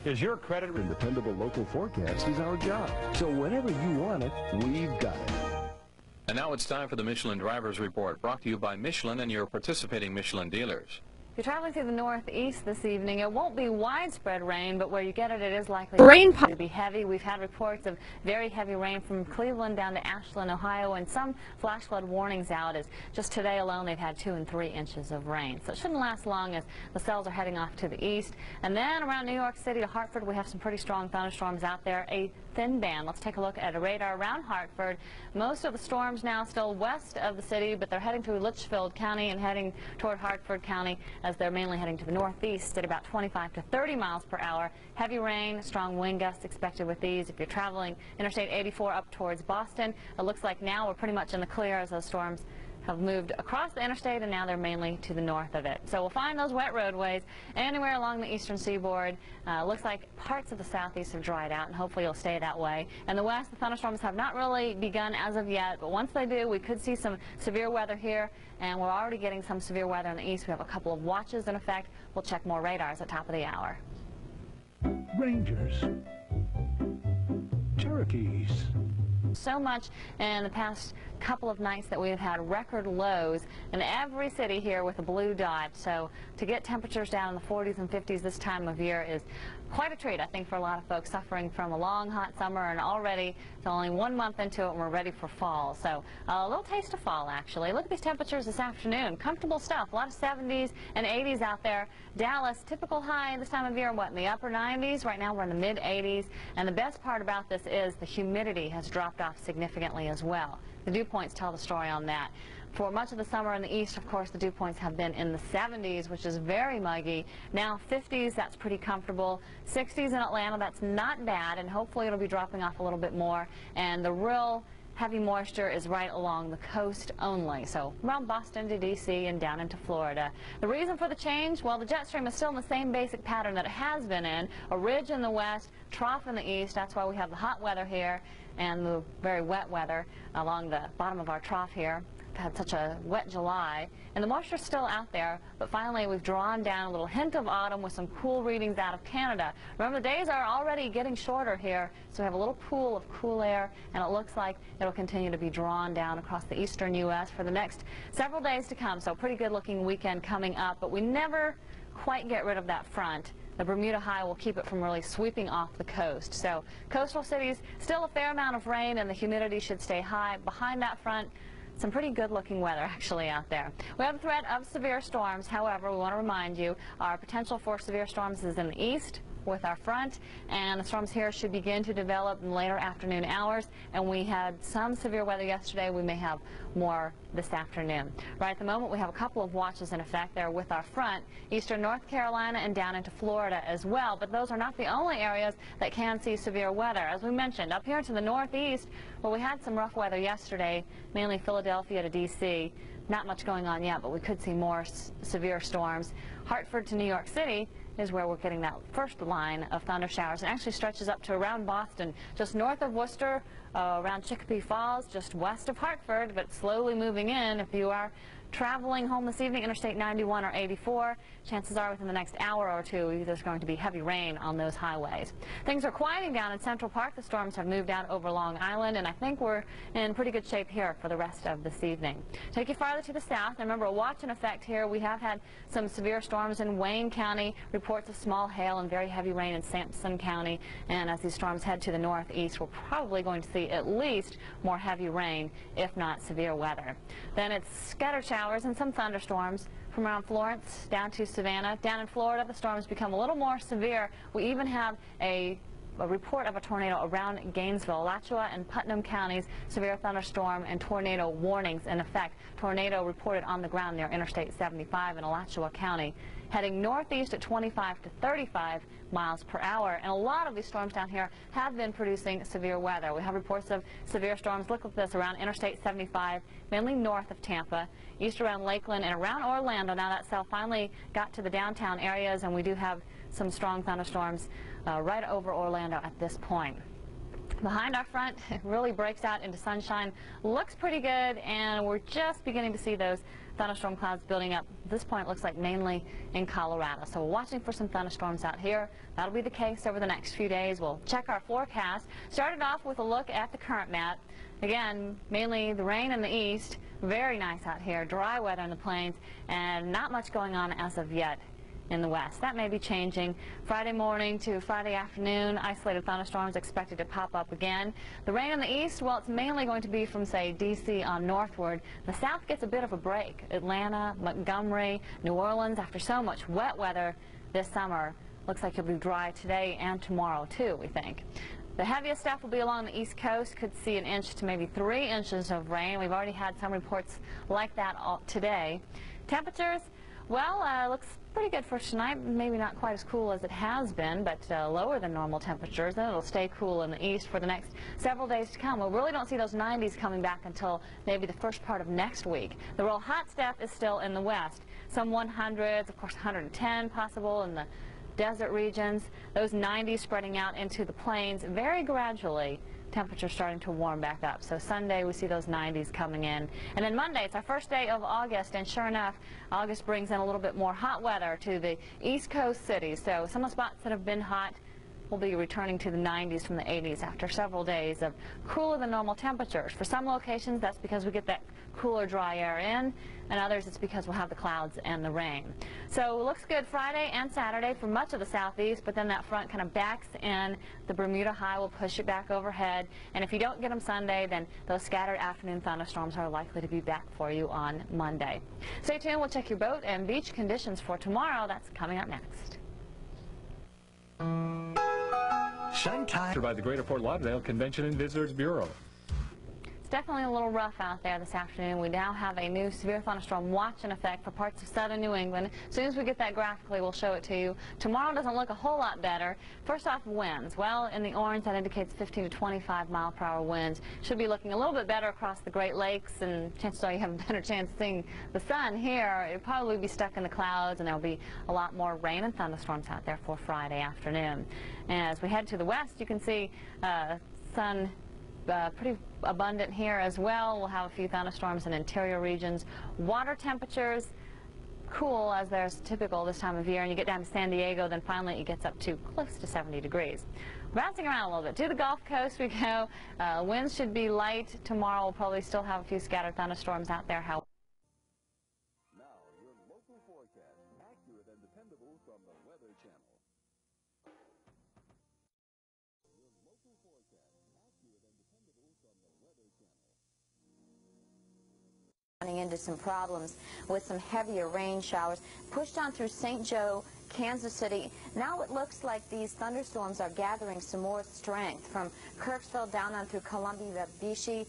Is your credit and dependable local forecast is our job. So whenever you want it, we've got it. And now it's time for the Michelin Drivers Report, brought to you by Michelin and your participating Michelin dealers. If you're traveling through the northeast this evening, it won't be widespread rain, but where you get it, it is likely to be heavy. We've had reports of very heavy rain from Cleveland down to Ashland, Ohio, and some flash flood warnings out. As just today alone, they've had 2 and 3 inches of rain. So it shouldn't last long as the cells are heading off to the east. And then around New York City to Hartford, we have some pretty strong thunderstorms out there. A thin band. Let's take a look at a radar around Hartford. Most of the storms now still west of the city, but they're heading through Litchfield County and heading toward Hartford County, as they're mainly heading to the northeast at about 25 to 30 miles per hour. Heavy rain, strong wind gusts expected with these. If you're traveling Interstate 84 up towards Boston, it looks like now we're pretty much in the clear as those storms have moved across the interstate, and now they're mainly to the north of it. So we'll find those wet roadways anywhere along the eastern seaboard. Looks like parts of the southeast have dried out, and hopefully it'll stay that way. In the west, the thunderstorms have not really begun as of yet, but once they do, we could see some severe weather here, and we're already getting some severe weather in the east. We have a couple of watches in effect. We'll check more radars at top of the hour. Rangers. Cherokees. So much in the past couple of nights that we have had record lows in every city here with a blue dot. So to get temperatures down in the 40s and 50s this time of year is quite a treat, I think, for a lot of folks suffering from a long, hot summer, and already it's only 1 month into it and we're ready for fall. So a little taste of fall, actually. Look at these temperatures this afternoon. Comfortable stuff. A lot of 70s and 80s out there. Dallas, typical high this time of year, what, in the upper 90s? Right now we're in the mid-80s. And the best part about this is the humidity has dropped off significantly as well. The dew points tell the story on that. For much of the summer in the east, of course, the dew points have been in the 70s, which is very muggy. Now 50s, that's pretty comfortable. 60s in Atlanta, that's not bad, and hopefully it'll be dropping off a little bit more. And the real heavy moisture is right along the coast only, so around Boston to D.C. and down into Florida. The reason for the change? Well, the jet stream is still in the same basic pattern that it has been in. A ridge in the west, trough in the east. That's why we have the hot weather here and the very wet weather along the bottom of our trough here. We've had such a wet July, and the moisture's still out there, but finally we've drawn down a little hint of autumn with some cool readings out of Canada. Remember, the days are already getting shorter here, so we have a little pool of cool air, and it looks like it'll continue to be drawn down across the eastern U.S. for the next several days to come. So a pretty good looking weekend coming up, but we never quite get rid of that front. The Bermuda high will keep it from really sweeping off the coast. So coastal cities, still a fair amount of rain, and the humidity should stay high. Behind that front, some pretty good looking weather actually out there. We have the threat of severe storms. However, we want to remind you our potential for severe storms is in the east, with our front, and the storms here should begin to develop in later afternoon hours, and we had some severe weather yesterday. We may have more this afternoon. Right at the moment, we have a couple of watches in effect there with our front, eastern North Carolina and down into Florida as well, but those are not the only areas that can see severe weather. As we mentioned, up here to the northeast, well, we had some rough weather yesterday, mainly Philadelphia to D.C. Not much going on yet, but we could see more severe storms. Hartford to New York City is where we're getting that first line of thunder showers. It actually stretches up to around Boston, just north of Worcester, around Chicopee Falls, just west of Hartford, but slowly moving in. If you are traveling home this evening, Interstate 91 or 84, chances are within the next hour or two there's going to be heavy rain on those highways. Things are quieting down in Central Park. The storms have moved out over Long Island, and I think we're in pretty good shape here for the rest of this evening. Take you farther to the south, and remember, a watch in effect here. We have had some severe storms in Wayne County, reports of small hail and very heavy rain in Sampson County, and as these storms head to the northeast, we're probably going to see at least more heavy rain, if not severe weather. Then it's scattered showers and some thunderstorms from around Florence down to Savannah. Down in Florida, the storms become a little more severe. We even have a report of a tornado around Gainesville, Alachua and Putnam counties, severe thunderstorm and tornado warnings in effect. Tornado reported on the ground near Interstate 75 in Alachua County, heading northeast at 25 to 35 miles per hour. And a lot of these storms down here have been producing severe weather. We have reports of severe storms. Look at this around Interstate 75, mainly north of Tampa, east around Lakeland and around Orlando. Now that cell finally got to the downtown areas, and we do have some strong thunderstorms right over Orlando at this point. Behind our front, it really breaks out into sunshine. Looks pretty good, and we're just beginning to see those thunderstorm clouds building up. At this point, it looks like mainly in Colorado. So we're watching for some thunderstorms out here. That'll be the case over the next few days. We'll check our forecast. Started off with a look at the current map. Again, mainly the rain in the east. Very nice out here. Dry weather in the plains, and not much going on as of yet in the west. That may be changing. Friday morning to Friday afternoon, isolated thunderstorms expected to pop up again. The rain in the east, well, it's mainly going to be from, say, D.C. on northward. The south gets a bit of a break. Atlanta, Montgomery, New Orleans, after so much wet weather this summer, looks like it'll be dry today and tomorrow, too, we think. The heaviest stuff will be along the east coast. Could see 1 inch to maybe 3 inches of rain. We've already had some reports like that today. Temperatures, well, looks pretty good for tonight. Maybe not quite as cool as it has been, but lower than normal temperatures. Then it'll stay cool in the east for the next several days to come. We really don't see those 90s coming back until maybe the first part of next week. The real hot stuff is still in the west. Some 100s, of course 110 possible in the desert regions. Those 90s spreading out into the plains very gradually. Temperatures starting to warm back up. So Sunday we see those 90s coming in. And then Monday, it's our first day of August, and sure enough, August brings in a little bit more hot weather to the East Coast cities. So some of the spots that have been hot will be returning to the 90s from the 80s after several days of cooler than normal temperatures. For some locations, that's because we get that cooler, dry air in, and others it's because we'll have the clouds and the rain. So it looks good Friday and Saturday for much of the southeast, but then that front kind of backs in. The Bermuda high will push it back overhead, and if you don't get them Sunday, then those scattered afternoon thunderstorms are likely to be back for you on Monday. Stay tuned. We'll check your boat and beach conditions for tomorrow. That's coming up next. Sometime by the Greater Fort Lauderdale Convention and Visitors Bureau. It's definitely a little rough out there this afternoon. We now have a new severe thunderstorm watch in effect for parts of southern New England. As soon as we get that graphically, we'll show it to you. Tomorrow doesn't look a whole lot better. First off, winds. Well, in the orange, that indicates 15 to 25 mile per hour winds. Should be looking a little bit better across the Great Lakes, and chances are you have a better chance of seeing the sun here. It'll probably be stuck in the clouds, and there'll be a lot more rain and thunderstorms out there for Friday afternoon. And as we head to the west, you can see sun pretty abundant here as well. We'll have a few thunderstorms in interior regions. Water temperatures cool as there's typical this time of year, and you get down to San Diego, then finally it gets up to close to 70 degrees. Bouncing around a little bit. To the Gulf Coast we go. Winds should be light. Tomorrow we'll probably still have a few scattered thunderstorms out there. Now, your local forecast, accurate and dependable from the Weather Channel. Running into some problems with some heavier rain showers pushed on through St. Joe Kansas City. Now it looks like these thunderstorms are gathering some more strength from Kirksville down on through Columbia, Vichy,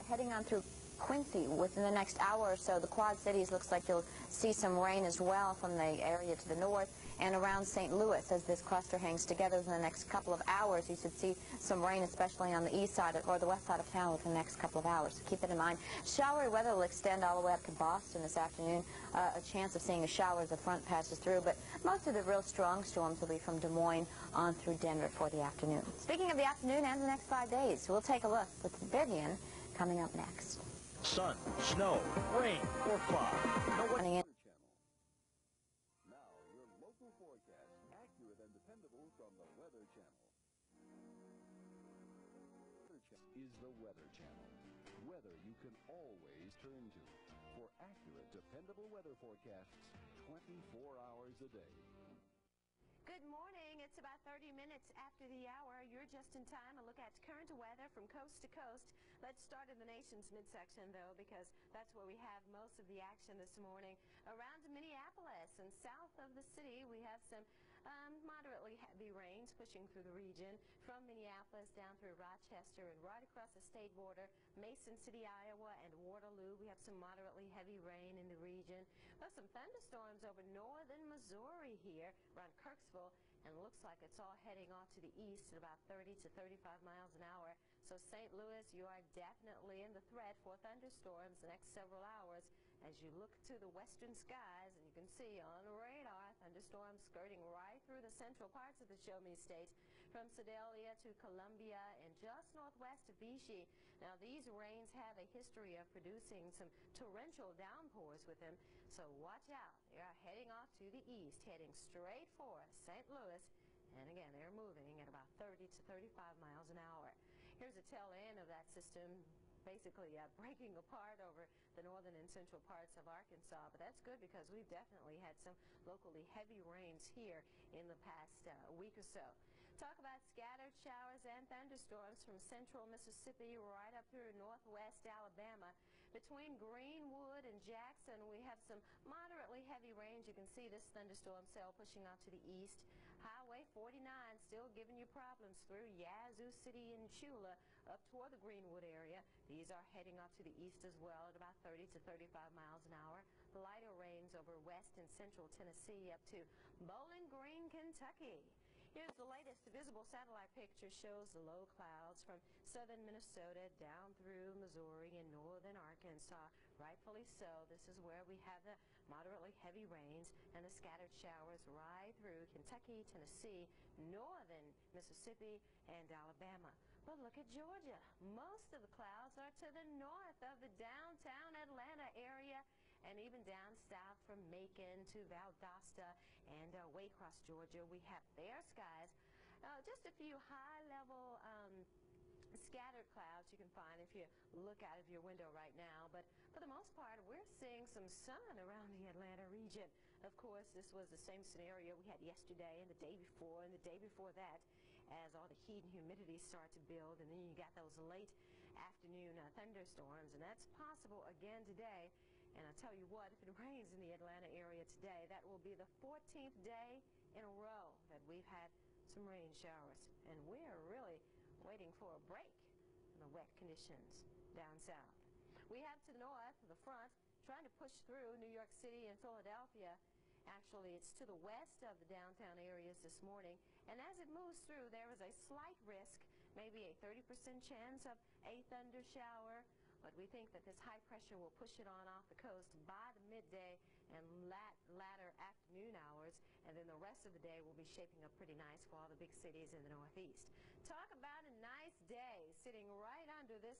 heading on through Quincy. Within the next hour or so, the Quad Cities looks like you'll see some rain as well from the area to the north and around St. Louis. As this cluster hangs together in the next couple of hours, you should see some rain, especially on the east side or the west side of town within the next couple of hours. So keep that in mind. Showery weather will extend all the way up to Boston this afternoon. A chance of seeing a shower as the front passes through, but most of the real strong storms will be from Des Moines on through Denver for the afternoon. Speaking of the afternoon and the next 5 days, we'll take a look with VIVIAN coming up next. Sun, snow, rain, or fog. Running in. Now, your local forecast, accurate and dependable from the Weather Channel. Is the Weather Channel. Weather you can always turn to for accurate, dependable weather forecasts 24 hours a day. Good morning. It's about 30 minutes after the hour. You're just in time. A look at current weather from coast to coast. Let's start in the nation's midsection, though, because that's where we have most of the action this morning. Around Minneapolis and south of the city, we have some moderately heavy rains pushing through the region from Minneapolis down through Rochester and right across the state border, Mason City, Iowa, and Waterloo. We have some moderately heavy rain in the region. Well, some thunderstorms over northern Missouri here around Kirksville, and it looks like it's all heading off to the east at about 30 to 35 miles an hour. So St. Louis, you are definitely in the threat for thunderstorms the next several hours as you look to the western skies, and you can see on radar thunderstorms skirting right through the central parts of the Show Me State, from Sedalia to Columbia and just northwest of Vichy. Now these rains have a history of producing some torrential downpours with them, so watch out. They are heading off to the east, heading straight for St. Louis, and again they're moving at about 30 to 35 miles an hour. Here's a tail end of that system, basically breaking apart over the northern and central parts of Arkansas. But that's good because we've definitely had some locally heavy rains here in the past week or so. Talk about scattered showers and thunderstorms from central Mississippi right up through northwest Alabama. Between Greenwood and Jackson, we have some moderately heavy rains. You can see this thunderstorm cell pushing out to the east. Highway 49 still giving you problems through Yazoo City and Chula up toward the Greenwood area. These are heading off to the east as well at about 30 to 35 miles an hour. Lighter rains over west and central Tennessee up to Bowling Green, Kentucky. Here's the latest visible satellite picture. Shows the low clouds from southern Minnesota down through Missouri and northern Arkansas. Rightfully so. This is where we have the moderately heavy rains and the scattered showers right through Kentucky, Tennessee, northern Mississippi, and Alabama. But look at Georgia. Most of the clouds are to the north of the downtown Atlanta area, and even down south from Macon to Valdosta and Waycross, Georgia. We have fair skies. Just a few high-level scattered clouds you can find if you look out of your window right now, but for the most part we're seeing some sun around the Atlanta region. Of course, this was the same scenario we had yesterday and the day before and the day before that, as all the heat and humidity start to build, and then you got those late afternoon thunderstorms, and that's possible again today. And I'll tell you what, if it rains in the Atlanta area today, that will be the 14th day in a row that we've had some rain showers, and we're really waiting for a break in the wet conditions down south. We have to the north, the front, trying to push through New York City and Philadelphia. Actually, it's to the west of the downtown areas this morning, and as it moves through, there is a slight risk, maybe a 30% chance of a thunder shower, but we think that this high pressure will push it on off the coast by the midday and latter afternoon hours, and then the rest of the day will be shaping up pretty nice for all the big cities in the northeast. Talk about a nice day sitting right under this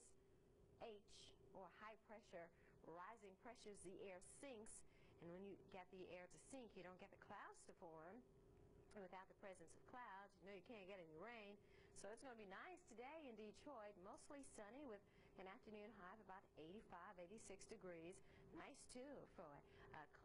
H, or high pressure. Rising pressures, the air sinks, and when you get the air to sink, you don't get the clouds to form. And without the presence of clouds, you know you can't get any rain. So it's going to be nice today in Detroit, mostly sunny with an afternoon high of about 85, 86 degrees. Nice, too, for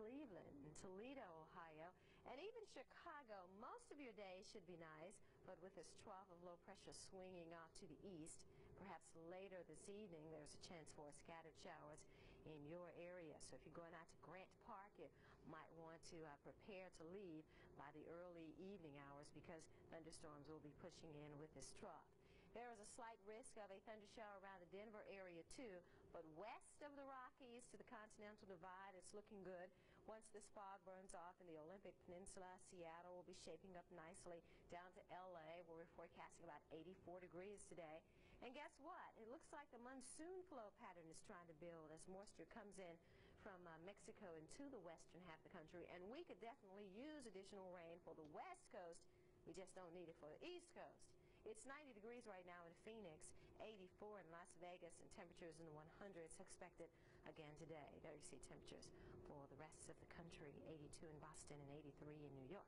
Cleveland and Toledo, Ohio, and even Chicago. Most of your day should be nice, but with this trough of low pressure swinging off to the east, perhaps later this evening, there's a chance for scattered showers in your area. So if you're going out to Grant Park, you might want to prepare to leave. by the early evening hours because thunderstorms will be pushing in with this trough. There is a slight risk of a thunder shower around the Denver area too, but west of the Rockies to the Continental Divide, it's looking good. Once this fog burns off in the Olympic Peninsula, Seattle will be shaping up nicely down to LA, where we're forecasting about 84 degrees today. And guess what? It looks like the monsoon flow pattern is trying to build as moisture comes in from Mexico into the western half of the country, and we could definitely use additional rain for the west coast. We just don't need it for the east coast. It's 90 degrees right now in Phoenix, 84 in Las Vegas, and temperatures in the 100s expected again today. There you see temperatures for the rest of the country, 82 in Boston and 83 in New York.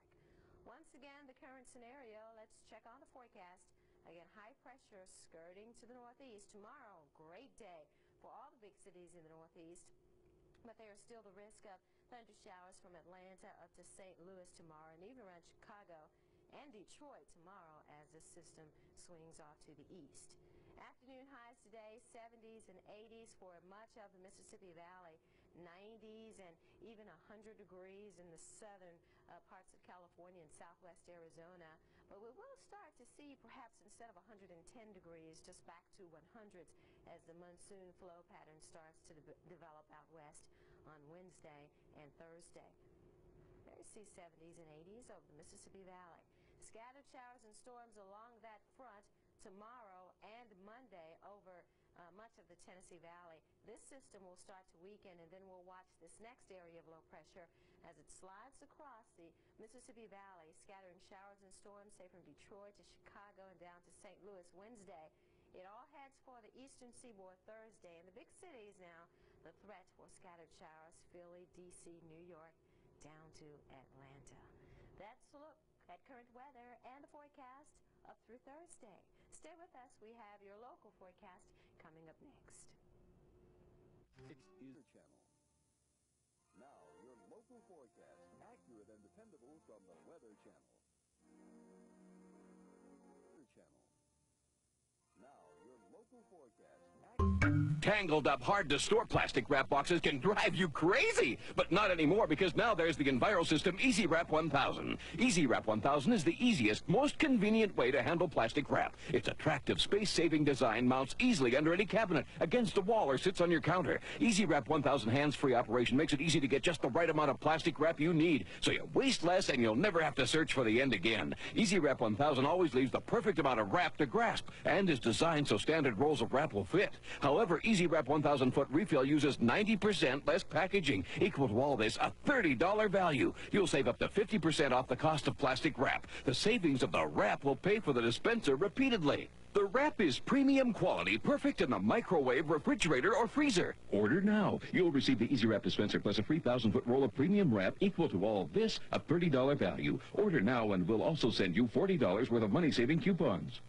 Once again, the current scenario, let's check on the forecast. Again, high pressure skirting to the northeast. Tomorrow, great day for all the big cities in the northeast. But there is still the risk of thunder showers from Atlanta up to St. Louis tomorrow, and even around Chicago and Detroit tomorrow as this system swings off to the east. Afternoon highs today, 70s and 80s for much of the Mississippi Valley, 90s and even 100 degrees in the southern parts of California and southwest Arizona. But we will start to see perhaps instead of 110 degrees, just back to 100s as the monsoon flow pattern starts to develop out west on Wednesday and Thursday. There you see 70s and 80s over the Mississippi Valley. Scattered showers and storms along that front tomorrow and Monday over much of the Tennessee Valley. This system will start to weaken, and then we'll watch this next area of low pressure as it slides across the Mississippi Valley, scattering showers and storms, say from Detroit to Chicago and down to St. Louis Wednesday. It all heads for the eastern seaboard Thursday. In the big cities now, the threat for scattered showers, Philly, D.C., New York, down to Atlanta. That's a look at current weather and the forecast up through Thursday. Stay with us. We have your local forecast coming up next. It is your channel. Now, your local forecast, accurate and dependable from the Weather Channel. Now, your local forecast. Tangled up, hard-to-store plastic wrap boxes can drive you crazy, but not anymore, because now there's the Enviro System Easy Wrap 1000. Easy Wrap 1000 is the easiest, most convenient way to handle plastic wrap. Its attractive, space-saving design mounts easily under any cabinet, against a wall, or sits on your counter. Easy Wrap 1000 hands-free operation makes it easy to get just the right amount of plastic wrap you need, so you waste less and you'll never have to search for the end again. Easy Wrap 1000 always leaves the perfect amount of wrap to grasp, and is designed so standard rolls of wrap will fit. However, Easy Wrap 1000-foot refill uses 90% less packaging, equal to all this a $30 value. You'll save up to 50% off the cost of plastic wrap. The savings of the wrap will pay for the dispenser repeatedly. The wrap is premium quality, perfect in the microwave, refrigerator, or freezer. Order now. You'll receive the Easy Wrap dispenser plus a free 1,000-foot roll of premium wrap equal to all this, a $30 value. Order now and we'll also send you $40 worth of money-saving coupons.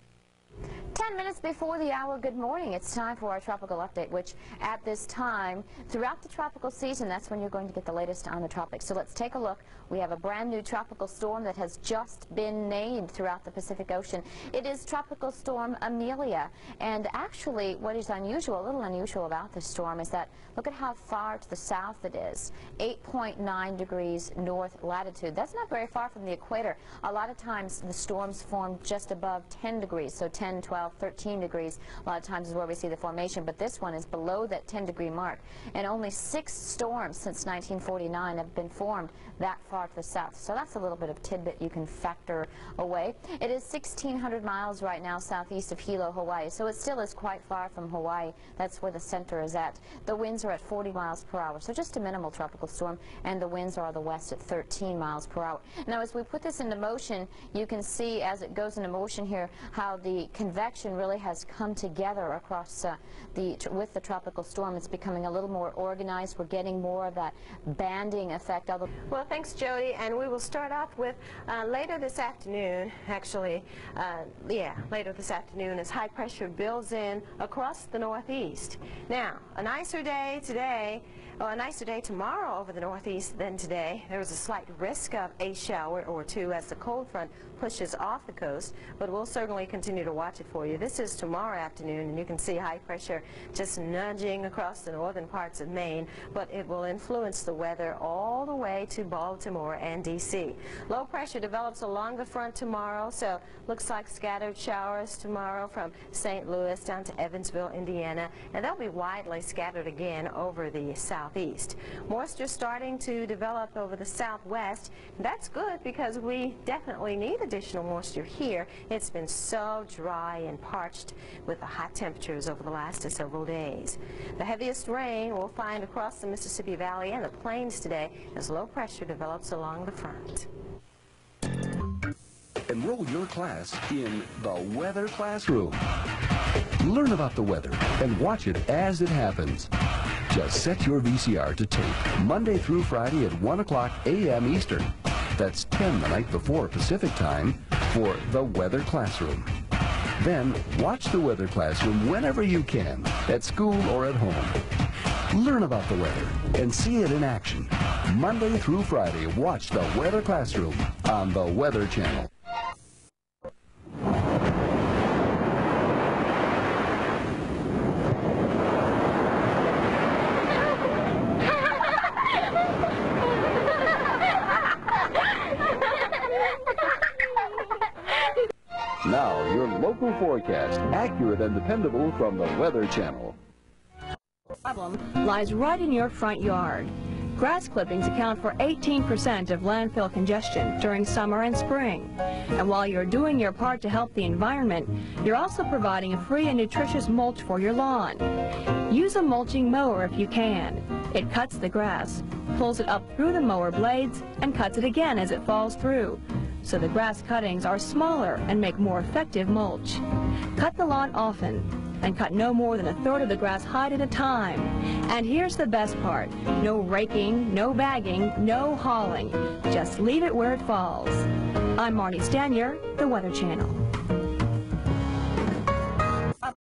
10 minutes before the hour, good morning. It's time for our tropical update, which at this time, throughout the tropical season, that's when you're going to get the latest on the tropics. So let's take a look. We have a brand new tropical storm that has just been named throughout the Pacific Ocean. It is Tropical Storm Amelia. And actually, what is unusual, a little unusual about this storm is that look at how far to the south it is. 8.9 degrees north latitude. That's not very far from the equator. A lot of times the storms form just above 10 degrees, so 10, 12, 13 degrees a lot of times is where we see the formation, but this one is below that 10-degree mark. And only 6 storms since 1949 have been formed that far to the south. So that's a little bit of tidbit you can factor away. It is 1,600 miles right now southeast of Hilo, Hawaii, so it still is quite far from Hawaii. That's where the center is at. The winds are at 40 miles per hour, so just a minimal tropical storm, and the winds are the west at 13 miles per hour. Now, as we put this into motion, you can see as it goes into motion here how the convection really has come together across with the tropical storm. It's becoming a little more organized. We're getting more of that banding effect. Well, thanks, Jody, and we will start off with later this afternoon, actually, later this afternoon as high pressure builds in across the northeast. Now, a nicer day today, Well, a nicer day tomorrow over the northeast than today. There was a slight risk of a shower or two as the cold front pushes off the coast, but we'll certainly continue to watch it for you. This is tomorrow afternoon, and you can see high pressure just nudging across the northern parts of Maine, but it will influence the weather all the way to Baltimore and D.C. Low pressure develops along the front tomorrow, so looks like scattered showers tomorrow from St. Louis down to Evansville, Indiana, and they'll be widely scattered again over the southeast. Moisture starting to develop over the southwest. That's good because we definitely need additional moisture here. It's been so dry and parched with the hot temperatures over the last several days. The heaviest rain we'll find across the Mississippi Valley and the plains today as low pressure develops along the front. Enroll your class in the Weather Classroom. Learn about the weather and watch it as it happens. Just set your VCR to tape Monday through Friday at 1 o'clock a.m. Eastern. That's 10 the night before Pacific time for the Weather Classroom. Then watch the Weather Classroom whenever you can, at school or at home. Learn about the weather and see it in action. Monday through Friday, watch the Weather Classroom on the Weather Channel. Now, your local forecast, accurate and dependable from the Weather Channel. Problem lies right in your front yard. Grass clippings account for 18% of landfill congestion during summer and spring. And while you're doing your part to help the environment, you're also providing a free and nutritious mulch for your lawn. Use a mulching mower if you can. It cuts the grass, pulls it up through the mower blades, and cuts it again as it falls through. So the grass cuttings are smaller and make more effective mulch. Cut the lawn often and cut no more than 1/3 of the grass height at a time. And here's the best part. No raking, no bagging, no hauling. Just leave it where it falls. I'm Marty Stanier, the Weather Channel. Now,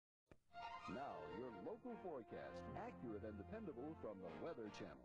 your local forecast, accurate and dependable from the Weather Channel.